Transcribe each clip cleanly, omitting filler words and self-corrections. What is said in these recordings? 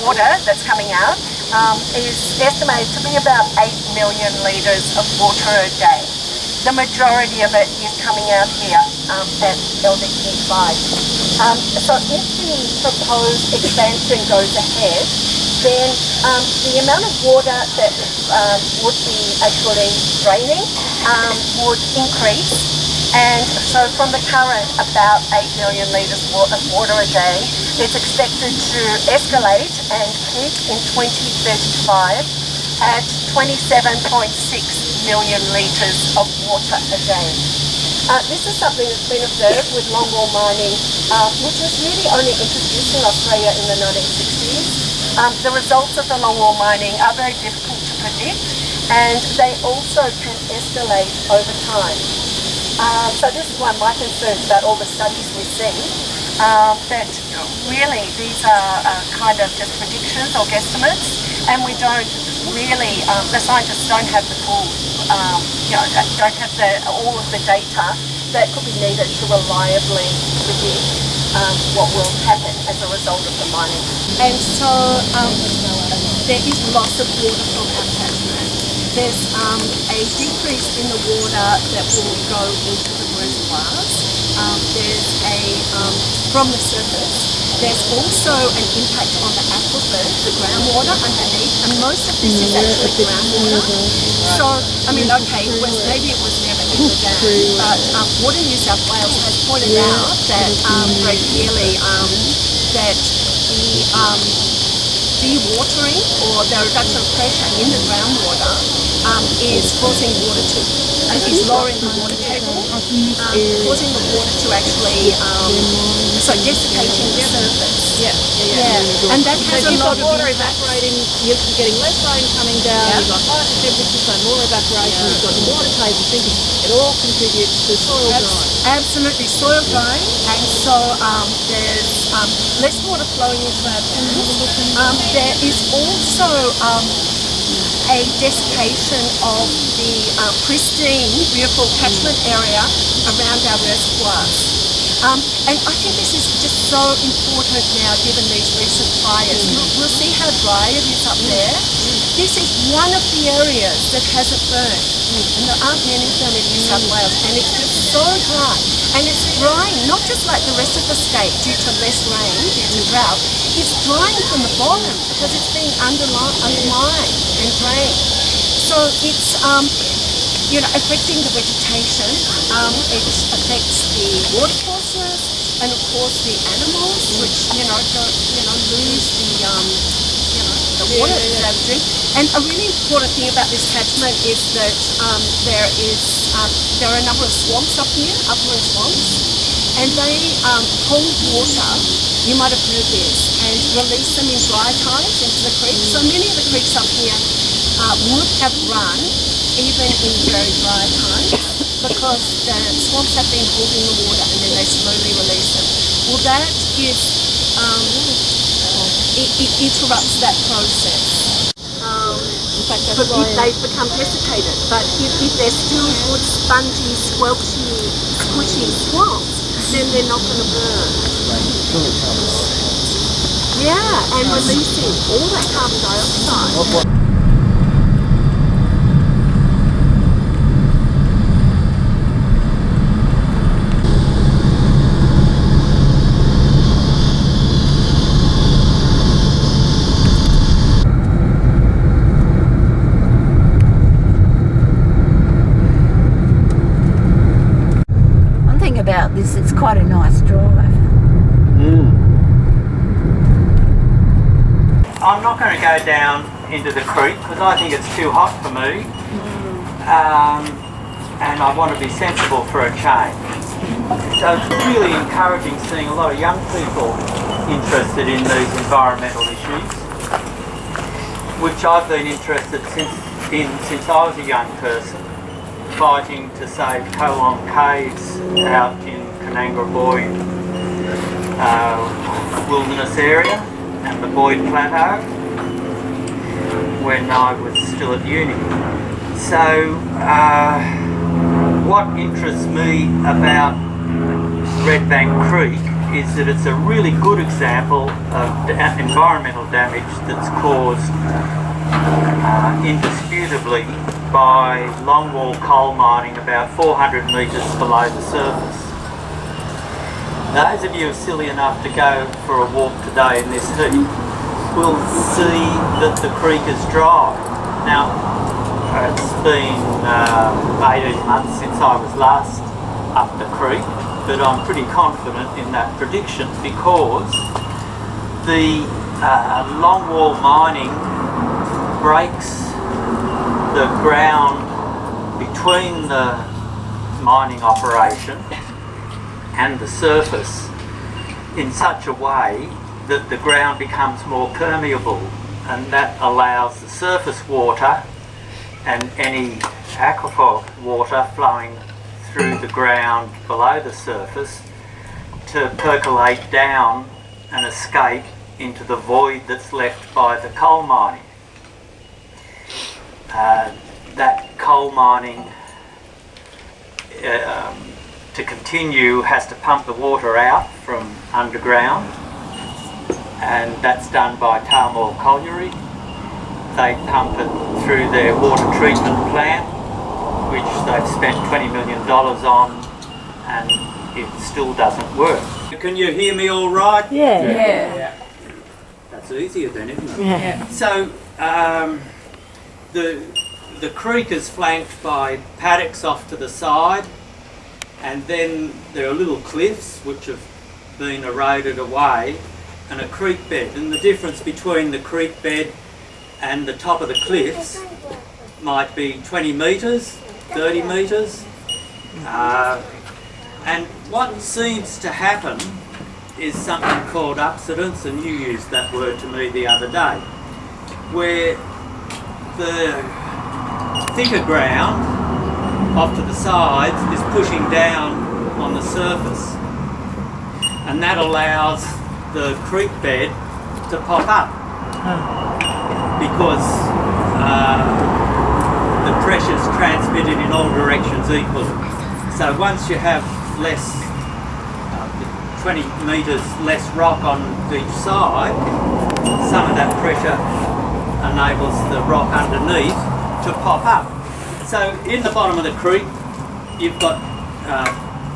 water that's coming out is estimated to be about 8 million litres of water a day. The majority of it is coming out here at LDP5. So if the proposed expansion goes ahead, then the amount of water that would be actually draining would increase. And so from the current about 8 million litres of water a day, it's expected to escalate and peak in 2035 at 27.6 million litres of water a day. This is something that's been observed with longwall mining, which was really only introduced in Australia in the 1960s. The results of the longwall mining are very difficult to predict, and they also can escalate over time. So this is one of my concerns about all the studies we see, that really these are kind of just predictions or guesstimates, and we don't really, the scientists don't have the full, don't have all of the data that could be needed to reliably predict what will happen as a result of the mining. And so there is loss of water from our catchment. There's a decrease in the water that will go into the reservoirs. There's from the surface. There's also an impact on the aquifers, the groundwater underneath, and most of this is actually groundwater. So, I mean, okay, maybe it was never in the dam, but Water New South Wales has pointed out that very clearly that the dewatering or the reduction of pressure in the groundwater is causing water to, is lowering the water table, causing the water to actually, so desiccating the surface. Yeah. And that has a lot of water evaporating, you're getting less rain coming down, you've got higher temperatures, so more evaporation, you've got the water table sinking. It all contributes to soil drying. Absolutely, soil drying, and so there's less water flowing into our ponds. There is also a desiccation of the pristine, beautiful catchment area around our reservoirs. And I think this is just so important now, given these recent fires. We'll see how dry it is up there. This is one of the areas that hasn't burned, and there aren't many of them in New South Wales, and it's just so dry. And it's drying not just like the rest of the state due to less rain, due to drought. It's drying from the bottom because it's being undermined and drained. So it's affecting the vegetation. It affects the watercourses and of course the animals, which don't lose the water that they drink. And a really important thing about this catchment is that there are a number of swamps up here, upland swamps, and they hold water. You might have heard this, and release them in dry times into the creek. So many of the creeks up here would have run even in very dry times because the swamps have been holding the water and then they slowly release them. Well, that is, it interrupts that process. In fact, that's why they've become desiccated. But if they're still good, spongy, squishy swamps, then they're not going to burn. Yeah, and releasing all that carbon dioxide. About this, it's quite a nice drive. I'm not going to go down into the creek because I think it's too hot for me, and I want to be sensible for a change. So it's really encouraging seeing a lot of young people interested in these environmental issues, which I've been interested since I was a young person, fighting to save Kolong Caves out in Unanderra wilderness area and the Boyd Plateau when I was still at uni. So what interests me about Redbank Creek is that it's a really good example of environmental damage that's caused indisputably by longwall coal mining about 400 metres below the surface. Those of you who are silly enough to go for a walk today in this heat will see that the creek is dry. Now, it's been 18 months since I was last up the creek, but I'm pretty confident in that prediction because the longwall mining breaks the ground between the mining operation and the surface in such a way that the ground becomes more permeable, and that allows the surface water and any aquifer water flowing through the ground below the surface to percolate down and escape into the void that's left by the coal mining. That coal mining to continue has to pump the water out from underground, and that's done by Tahmoor Colliery. They pump it through their water treatment plant, which they've spent $20 million on, and it still doesn't work. Can you hear me all right? Yeah. That's easier then, isn't it? Yeah. So the creek is flanked by paddocks off to the side, and then there are little cliffs which have been eroded away, and a creek bed. And the difference between the creek bed and the top of the cliffs might be 20 metres, 30 metres. And what seems to happen is something called upsidence, and you used that word to me the other day, where the thicker ground off to the sides is pushing down on the surface, and that allows the creek bed to pop up because the pressure's transmitted in all directions equally. So once you have less 20 metres less rock on each side, some of that pressure enables the rock underneath to pop up. So in the bottom of the creek you've got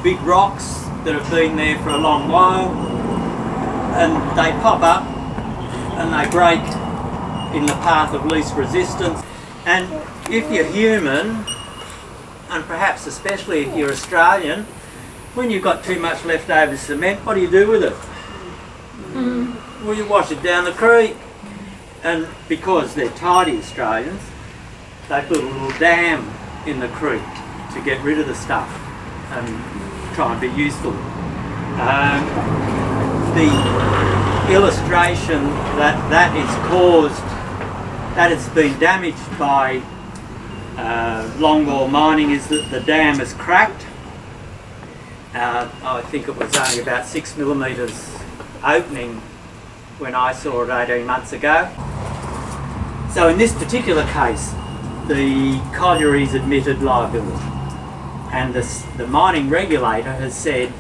big rocks that have been there for a long while, and they pop up and they break in the path of least resistance. And if you're human, and perhaps especially if you're Australian, when you've got too much leftover cement, what do you do with it? Well, you wash it down the creek. And because they're tidy Australians, they put a little dam in the creek to get rid of the stuff and try and be useful. The illustration that is caused, that it's been damaged by longwall mining, is that the dam is cracked. I think it was only about 6 millimetres opening when I saw it 18 months ago. So in this particular case, the colliery's admitted liability, and the mining regulator has said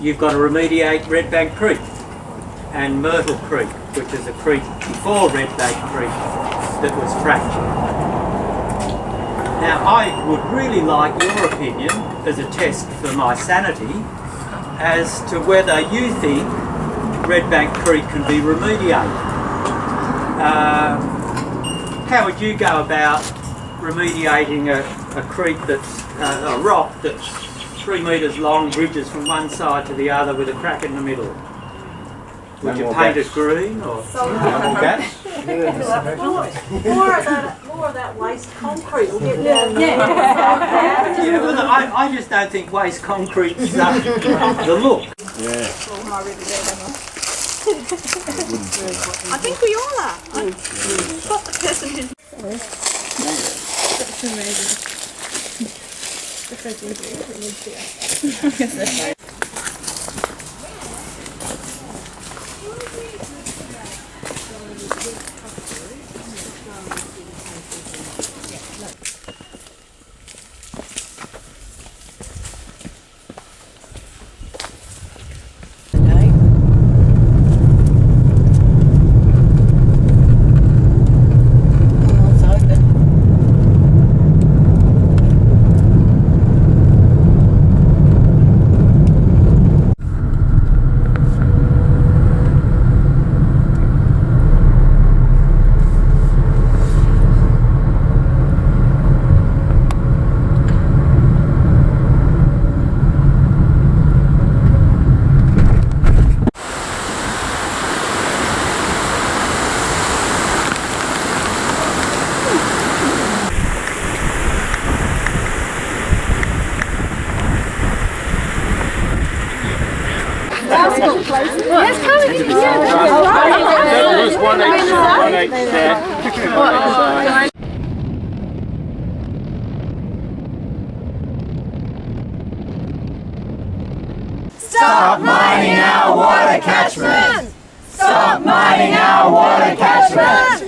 you've got to remediate Redbank Creek and Myrtle Creek, which is a creek before Redbank Creek that was fractured. Now, I would really like your opinion as a test for my sanity as to whether you think Redbank Creek can be remediated. How would you go about remediating a creek that's a rock that's 3 metres long, bridges from one side to the other with a crack in the middle? Would you paint it green or more gas? More of that waste concrete will get down. Yeah, well, I just don't think waste concrete's the look. Yeah. I think we all are. We've got the person who's... That's amazing. was 1H there. Stop mining our water catchment! Stop mining our water catchment!